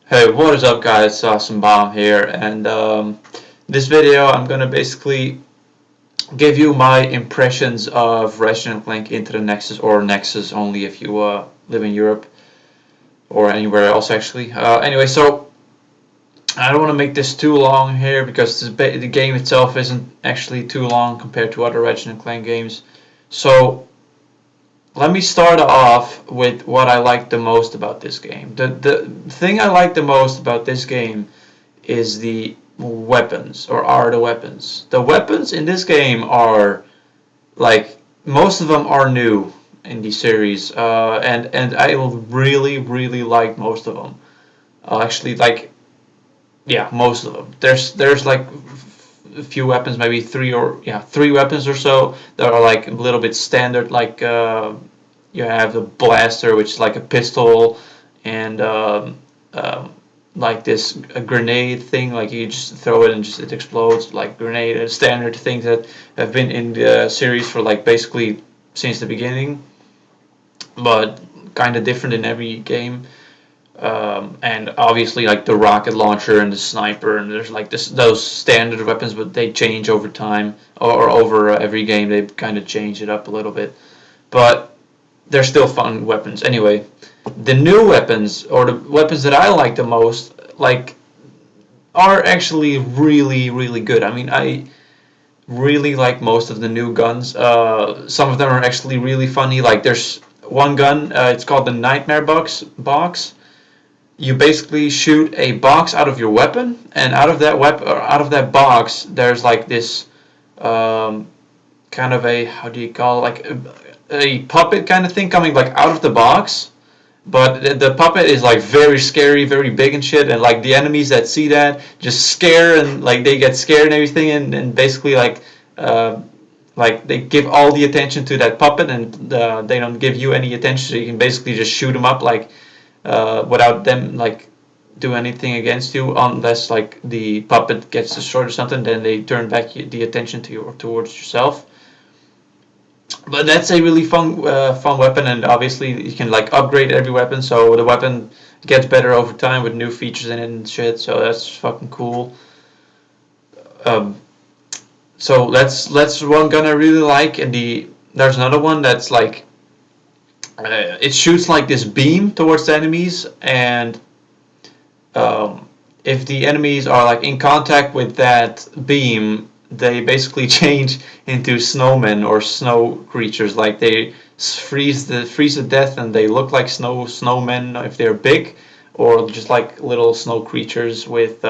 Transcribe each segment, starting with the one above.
Hey, what is up guys? Awesome Bomb here, and this video I'm gonna basically give you my impressions of Ratchet Clank into the Nexus, or Nexus only if you live in Europe or anywhere else actually. Anyway, so I don't want to make this too long here because the game itself isn't actually too long compared to other Ratchet Clank games. So let me start off with what I like the most about this game. The thing I like the most about this game is the weapons, or are the weapons. The weapons in this game are like most of them are new in the series, and I will really like most of them. Actually, like yeah, most of them. There's like a few weapons, maybe three weapons or so that are like a little bit standard, like you have the blaster, which is like a pistol, and like this a grenade thing, like you just throw it and just it explodes, like grenade, standard things that have been in the series for like basically since the beginning, but kind of different in every game. And obviously like the rocket launcher and the sniper, and there's like those standard weapons, but they change over time, or over every game they kind of change it up a little bit, but they're still fun weapons. Anyway, the new weapons, or the weapons that I like the most, like, are actually really good. I mean, I really like most of the new guns. Some of them are actually really funny. Like there's one gun, it's called the Nightmare Box. You basically shoot a box out of your weapon, and out of that box, there's like this kind of a, how do you call it, like a puppet kind of thing coming like out of the box. But the puppet is like very scary, very big and shit, and like the enemies that see that just scare, and like they get scared and everything, and basically uh, like they give all the attention to that puppet, and they don't give you any attention, so you can basically just shoot them up, like without them like do anything against you, unless like the puppet gets destroyed or something, then they turn back the attention towards yourself. But that's a really fun weapon, and obviously you can like upgrade every weapon, so the weapon gets better over time with new features in it and shit. So that's fucking cool. Um, so that's one gun I really like, and there's another one that's like it shoots like this beam towards the enemies, and if the enemies are like in contact with that beam, they basically change into snowmen or snow creatures. Like they freeze to death, and they look like snowmen if they're big, or just like little snow creatures with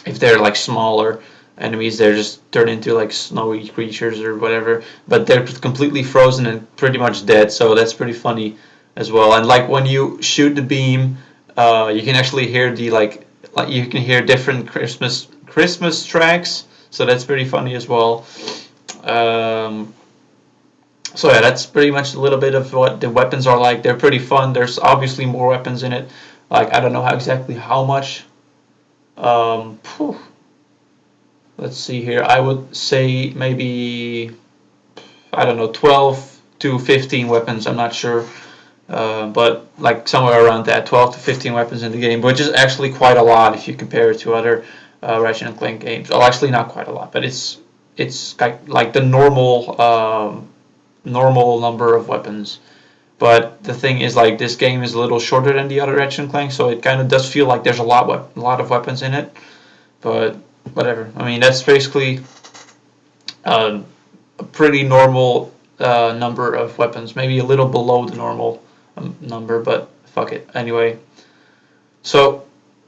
if they're like smaller enemies, they're just turn into like snowy creatures or whatever. But they're completely frozen and pretty much dead, so that's pretty funny as well. And like when you shoot the beam, you can actually hear like you can hear different Christmas tracks, so that's pretty funny as well. Um, so yeah, that's pretty much a little bit of what the weapons are like. They're pretty fun. There's obviously more weapons in it. Like I don't know exactly how much. Phew, let's see here. I would say maybe, I don't know, 12 to 15 weapons. I'm not sure. But like somewhere around that, 12 to 15 weapons in the game, which is actually quite a lot if you compare it to other Ratchet and Clank games. Well, actually not quite a lot, but it's like the normal number of weapons. But the thing is, like, this game is a little shorter than the other Ratchet and Clank, so it kind of does feel like there's a lot of weapons in it. But whatever. I mean, that's basically a pretty normal number of weapons, maybe a little below the normal number, but fuck it. Anyway, so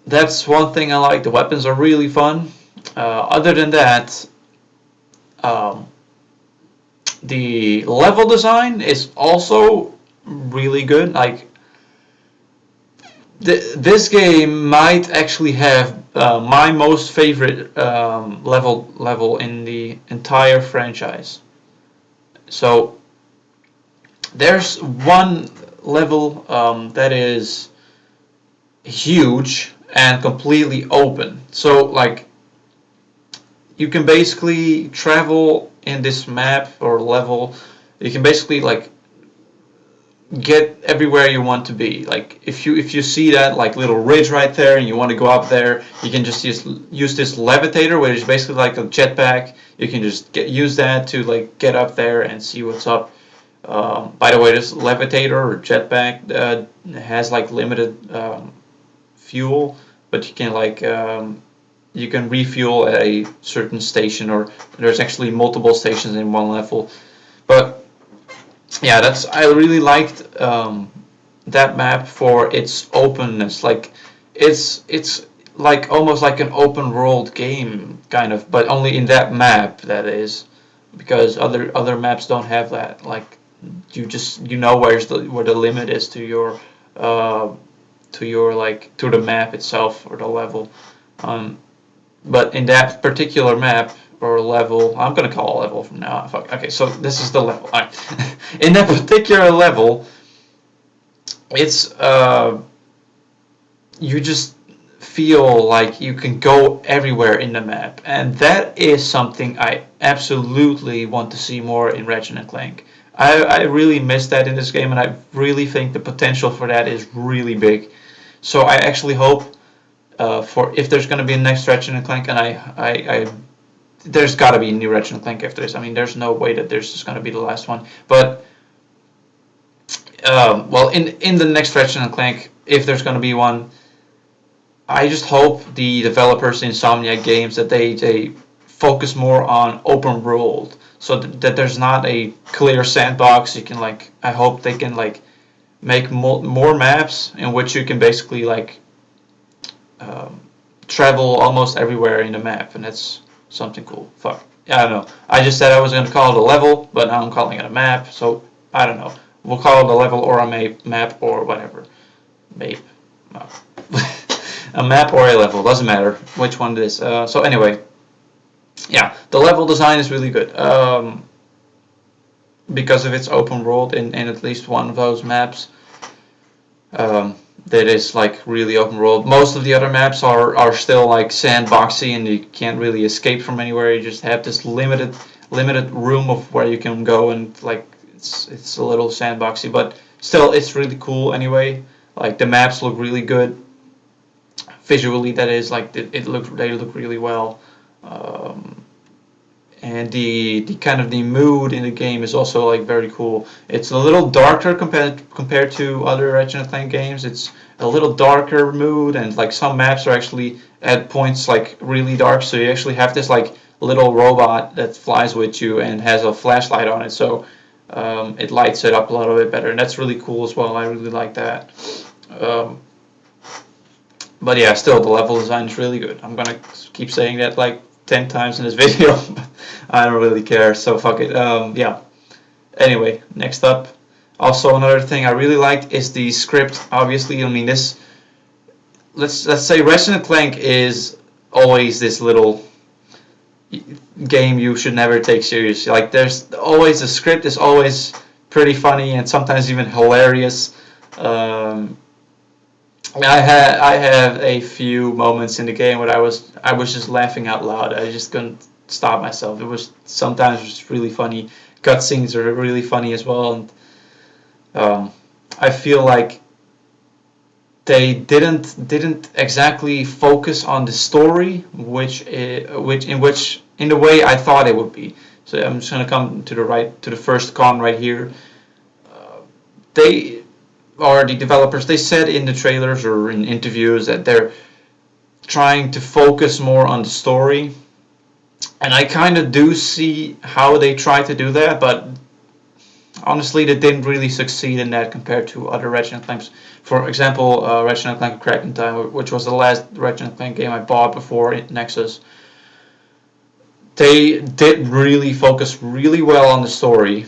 that's one thing I like. The weapons are really fun. Other than that, um, the level design is also really good. Like this game might actually have my most favorite level in the entire franchise. So there's one level that is huge and completely open. So like you can basically travel in this map or level. You can basically like get everywhere you want to be. Like if you see that like little ridge right there and you want to go up there, you can just use this levitator, which is basically like a jetpack. You can just use that to like get up there and see what's up. By the way, this levitator or jetpack has like limited fuel, but you can like you can refuel at a certain station, or there's actually multiple stations in one level. But yeah, I really liked that map for its openness. Like it's like almost like an open world game kind of, but only in that map, that is, because other maps don't have that. Like you know where the limit is to your like to the map itself or the level. Um, but in that particular map or level, I'm gonna call it level from now on. Fuck. Okay, so this is the level. All right. In that particular level, it's you just feel like you can go everywhere in the map, and that is something I absolutely want to see more in Ratchet and Clank. I really miss that in this game, and I really think the potential for that is really big. So I actually hope for if there's going to be a next Ratchet and Clank, and I there's got to be a new Ratchet and Clank after this. I mean, there's no way that there's just going to be the last one. But well, in the next Ratchet and Clank, if there's going to be one, I just hope the developers Insomniac Games that they focus more on open world, so that there's not a clear sandbox. You can like I hope they can like make more maps in which you can basically like travel almost everywhere in the map, and that's something cool. Fuck. Yeah, I don't know. I just said I was going to call it a level, but now I'm calling it a map, so I don't know. We'll call it a level or a map or whatever. Map. No. A map or a level, doesn't matter which one it is. So anyway, yeah, the level design is really good. Because of its open world in at least one of those maps. That is like really open world. Most of the other maps are still like sandboxy, and you can't really escape from anywhere. You just have this limited room of where you can go, and like it's a little sandboxy, but still it's really cool anyway. Like the maps look really good visually. That is like they look really well. And the kind of the mood in the game is also like very cool. It's a little darker compared to other Ratchet and Clank games. It's a little darker mood, and like some maps are actually at points like really dark. So you actually have this like little robot that flies with you and has a flashlight on it, so it lights it up a little bit better, and that's really cool as well. I really like that. But yeah, still the level design is really good. I'm gonna keep saying that like 10 times in this video. I don't really care, so fuck it. Yeah. Anyway, next up. Also, another thing I really liked is the script. Obviously, I mean this. Let's say Ratchet and Clank is always this little game you should never take seriously. Like there's always the script is always pretty funny and sometimes even hilarious. I have a few moments in the game where I was just laughing out loud. I just couldn't stop myself. It was sometimes just really funny. Cutscenes are really funny as well, and I feel like they didn't exactly focus on the story, which in the way I thought it would be. So I'm just gonna come to the first con right here. They or the developers, they said in the trailers or in interviews that they're trying to focus more on the story, and I kind of do see how they try to do that, but honestly they didn't really succeed in that compared to other Ratchet and Clanks. For example, Ratchet and Clank Crack in Time, which was the last Ratchet and Clank game I bought before Nexus. They did really focus really well on the story.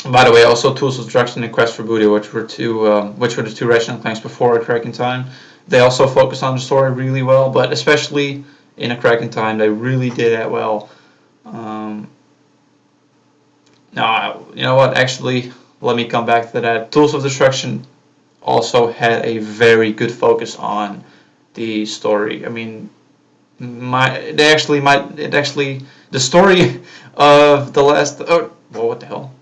By the way, also Tools of Destruction and Quest for Booty, which were the two Ratchet and Clanks before A Crack in Time, they also focused on the story really well. But especially in A Crack in Time, they really did that well. Now, you know what? Actually, let me come back to that. Tools of Destruction also had a very good focus on the story. I mean, the story of the last. Oh, well, what the hell?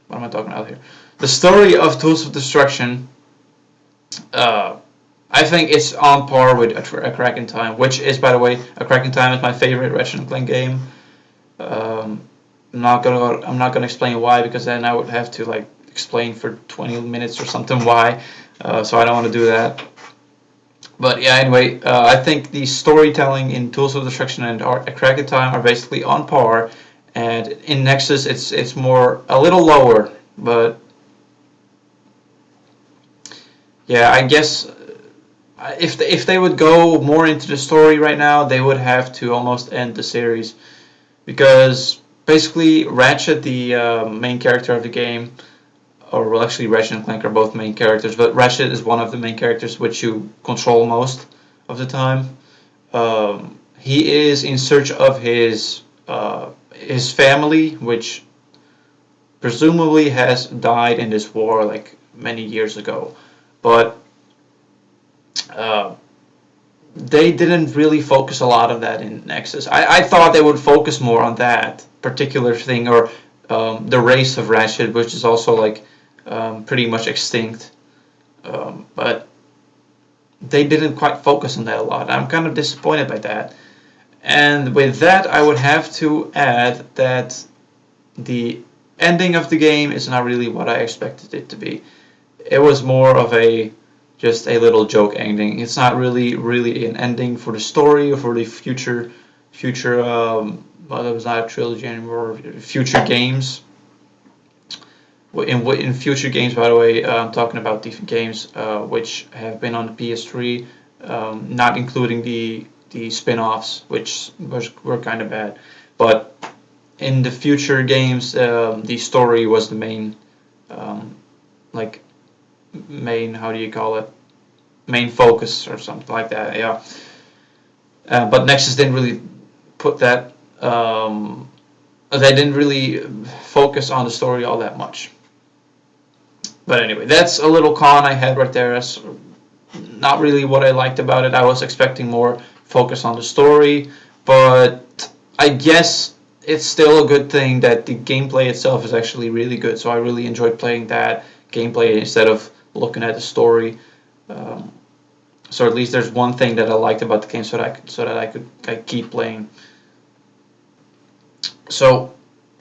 What am I talking about here? The story of Tools of Destruction, uh, I think it's on par with A Crack in Time, which is, by the way, A Crack in Time is my favorite Ratchet Clank game. Um, I'm not gonna explain why, because then I would have to like explain for 20 minutes or something why. So I don't want to do that. But yeah, anyway, I think the storytelling in Tools of Destruction and A Crack in Time are basically on par, and in Nexus it's more a little lower. But yeah, I guess if they would go more into the story right now, they would have to almost end the series, because basically Ratchet, the main character of the game, or well, actually Ratchet and Clank are both main characters, but Ratchet is one of the main characters which you control most of the time. He is in search of his family, which presumably has died in this war like many years ago, but uh, they didn't really focus a lot of that in Nexus. I thought they would focus more on that particular thing, or the race of Ratchet, which is also like pretty much extinct. But they didn't quite focus on that a lot. I'm kind of disappointed by that. And with that, I would have to add that the ending of the game is not really what I expected it to be. It was more of a just a little joke ending. It's not really an ending for the story or for the future. Well, it was not a trilogy anymore. Future games. In future games, by the way, I'm talking about different games which have been on the PS3, not including the spin-offs, which were kind of bad. But in the future games, the story was the main, um, like main, how do you call it? Main focus or something like that. Yeah. But Nexus didn't really put that. They didn't really focus on the story all that much. But anyway, that's a little con I had right there. That's not really what I liked about it. I was expecting more focus on the story, but I guess it's still a good thing that the gameplay itself is actually really good. So I really enjoyed playing that gameplay instead of looking at the story. Um, so at least there's one thing that I liked about the game, so that I could keep playing. So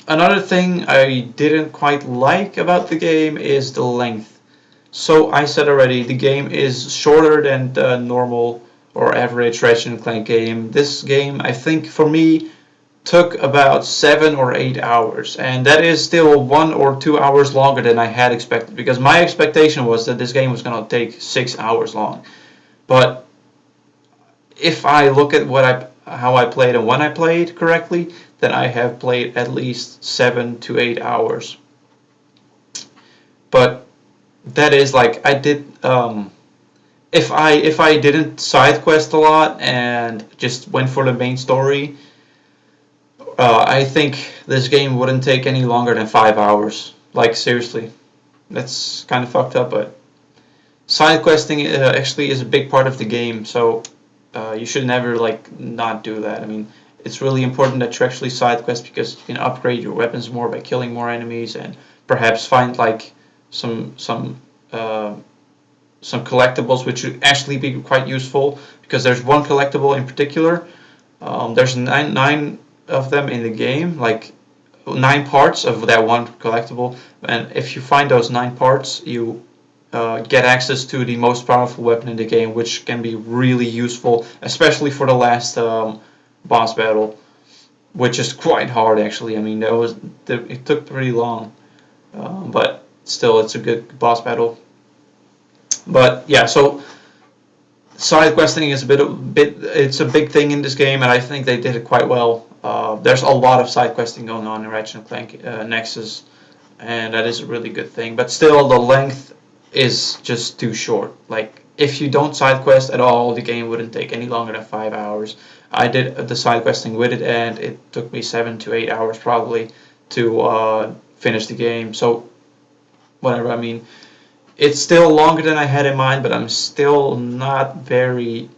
another thing I didn't quite like about the game is the length. So I said already, the game is shorter than the normal or average Ratchet and Clank game. This game, I think, for me, took about 7 or 8 hours, and that is still 1 or 2 hours longer than I had expected, because my expectation was that this game was going to take 6 hours long. But if I look at how I played and when I played correctly, then I have played at least 7 to 8 hours. But that is like I did. If I didn't side quest a lot and just went for the main story, I think this game wouldn't take any longer than 5 hours. Like seriously, that's kind of fucked up. But side questing actually is a big part of the game, so you should never like not do that. I mean, it's really important that you actually side quest, because you can upgrade your weapons more by killing more enemies, and perhaps find like some some uh, some collectibles which would actually be quite useful. Because there's one collectible in particular. There's nine of them in the game, like 9 parts of that one collectible, and if you find those 9 parts, you get access to the most powerful weapon in the game, which can be really useful, especially for the last boss battle, which is quite hard actually. I mean, it took pretty long, but still, it's a good boss battle. But yeah, so side questing is it's a big thing in this game, and I think they did it quite well. There's a lot of side questing going on in Ratchet and Clank Nexus, and that is a really good thing. But still, the length is just too short. Like, if you don't side quest at all, the game wouldn't take any longer than 5 hours. I did the side questing with it, and it took me 7 to 8 hours probably to finish the game. So whatever. I mean, it's still longer than I had in mind, but I'm still not very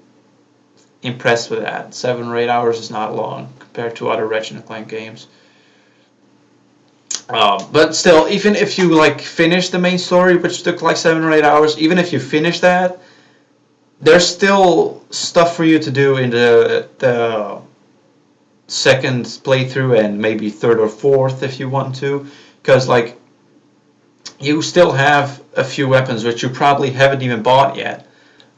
impressed with that. 7 or 8 hours is not long compared to other Ratchet and Clank games. But still, even if you like finish the main story, which took like 7 or 8 hours, even if you finish that, there's still stuff for you to do in the second playthrough and maybe third or fourth if you want to, because like you still have a few weapons which you probably haven't even bought yet,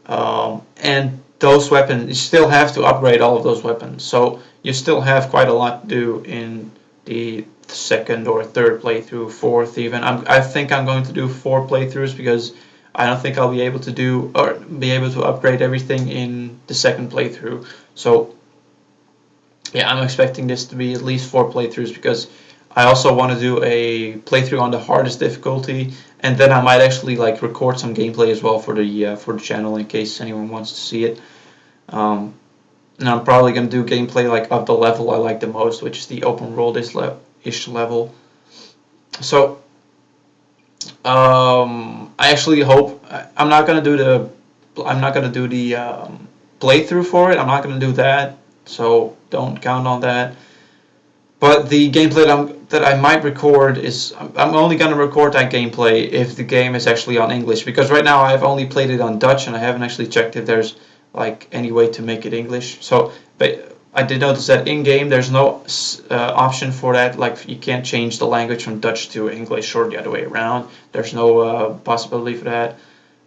and those weapons you still have to upgrade all of those weapons. So you still have quite a lot to do in the second or third playthrough, fourth even. I think I'm going to do 4 playthroughs because I don't think I'll be able to do or be able to upgrade everything in the second playthrough. So yeah, I'm expecting this to be at least 4 playthroughs because I also want to do a playthrough on the hardest difficulty, and then I might actually like record some gameplay as well for the channel in case anyone wants to see it. Um, and I'm probably gonna do gameplay like of the level I like the most, which is the open world-ish level. So I actually hope I'm not gonna do the playthrough for it. I'm not gonna do that, so don't count on that. But the gameplay that I might record is I'm only gonna record that gameplay if the game is actually on English, because right now I've only played it on Dutch and I haven't actually checked if there's like any way to make it English. So, but I did notice that in game there's no option for that. Like you can't change the language from Dutch to English or the other way around. There's no possibility for that.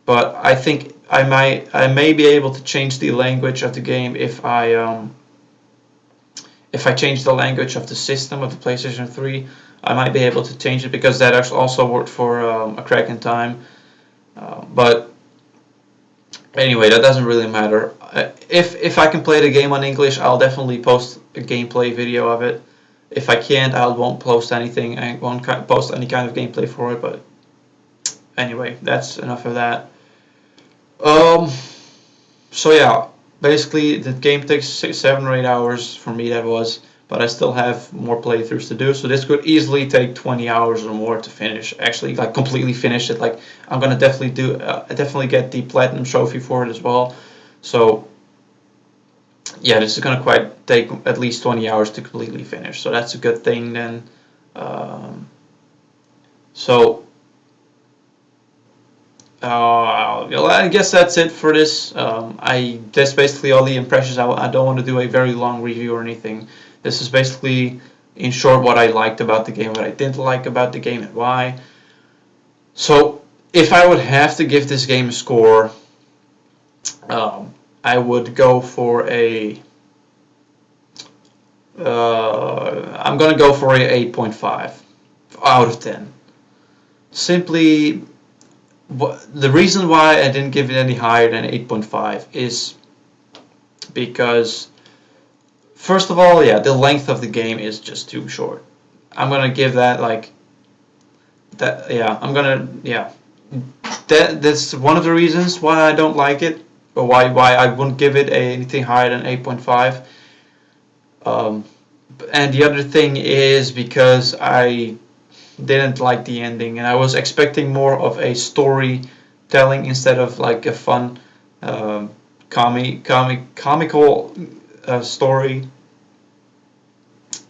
But I think I may be able to change the language of the game if I change the language of the system of the PlayStation 3. I might be able to change it because that also worked for A Crack in Time. But anyway, that doesn't really matter. If I can play the game on English, I'll definitely post a gameplay video of it. If I can't, I won't post anything. I won't post any kind of gameplay for it. But anyway, that's enough of that. Um. So yeah, basically the game takes 7 or 8 hours for me. That was, but I still have more playthroughs to do. So this could easily take 20 hours or more to finish. Actually, like completely finish it. Like I'm gonna definitely get the platinum trophy for it as well. So yeah, this is gonna quite take at least 20 hours to completely finish. So that's a good thing then. Um, so well, I guess that's it for this. That's basically all the impressions. I don't want to do a very long review or anything. This is basically, in short, what I liked about the game, what I didn't like about the game, and why. So, if I would have to give this game a score, I would go for a. I'm gonna go for a 8.5 out of 10. Simply, the reason why I didn't give it any higher than 8.5 is because, first of all, yeah, the length of the game is just too short. I'm gonna give that like that. Yeah, yeah. That's one of the reasons why I don't like it, or why I wouldn't give it anything higher than 8.5. And the other thing is because I didn't like the ending, and I was expecting more of a storytelling instead of like a fun, comical story.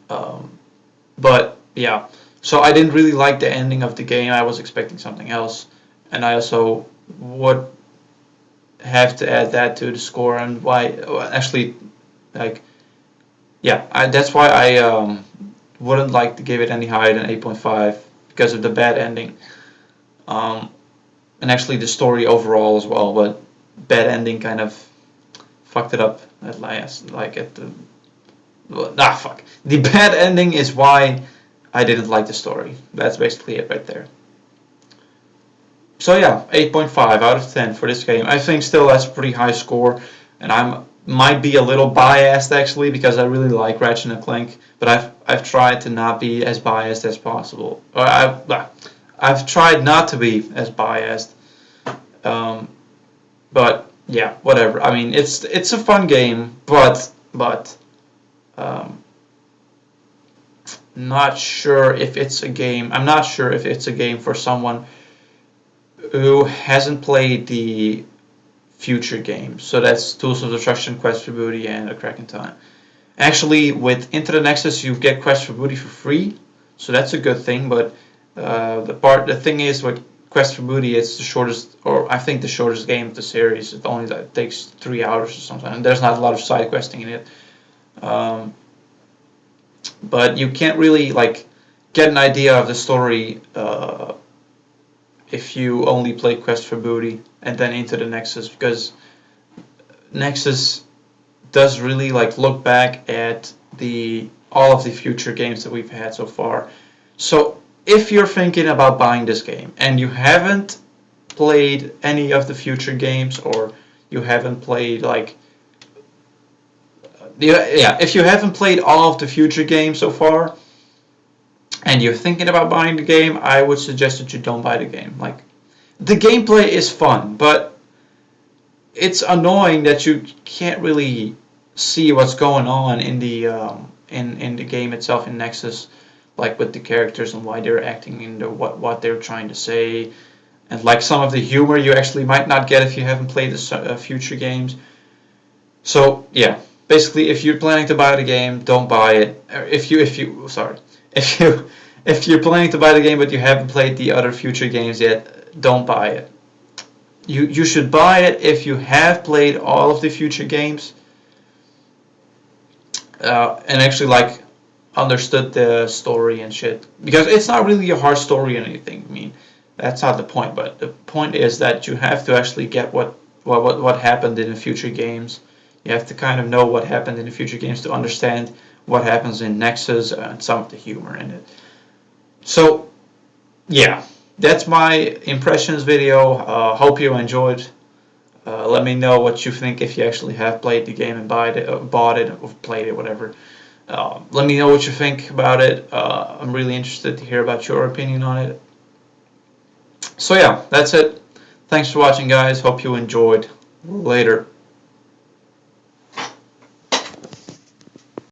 But yeah, so I didn't really like the ending of the game. I was expecting something else, and I also would have to add that to the score. And why? Actually, like, yeah, that's why I wouldn't like to give it any higher than 8.5 because of the bad ending, and actually the story overall as well. But bad ending kind of fucked it up at last. Like at the fuck. The bad ending is why I didn't like the story. That's basically it right there. So yeah, 8.5 out of 10 for this game. I think still that's a pretty high score, and I might be a little biased actually because I really like Ratchet and Clank, but I've tried to not be as biased as possible. Or I've tried not to be as biased. But yeah, whatever. I mean, it's a fun game, but um, not sure if it's a game. I'm not sure if it's a game for someone who hasn't played the future games. So that's Tools of Destruction, Quest for Booty, and A Crack in Time. Actually, with Into the Nexus, you get Quest for Booty for free. so that's a good thing. But the thing is, with Quest for Booty, it's the shortest, or I think the shortest game of the series. It only takes 3 hours or something, and there's not a lot of side questing in it. But you can't really like get an idea of the story if you only play Quest for Booty and then into the Nexus, because Nexus does really like look back at all of the future games that we've had so far. So if you're thinking about buying this game and you haven't played any of the future games, or you haven't played like if you haven't played all of the future games so far and you're thinking about buying the game, I would suggest that you don't buy the game. Like, the gameplay is fun, but it's annoying that you can't really see what's going on in the in the game itself in Nexus, like with the characters and why they're acting in what they're trying to say, and like some of the humor you actually might not get if you haven't played the future games. So yeah, basically, if you're planning to buy the game, don't buy it. Or if you're planning to buy the game but you haven't played the other future games yet, don't buy it. You should buy it if you have played all of the future games and actually like understood the story and shit. Because it's not really a hard story or anything. I mean, that's not the point. But the point is that you have to actually get what happened in the future games. You have to kind of know what happened in the future games to understand what happens in Nexus and some of the humor in it. So, yeah, that's my impressions video. Hope you enjoyed. Let me know what you think if you actually have played the game and bought it or played it, whatever. Let me know what you think about it. I'm really interested to hear about your opinion on it. So yeah, that's it. Thanks for watching, guys. Hope you enjoyed. Later.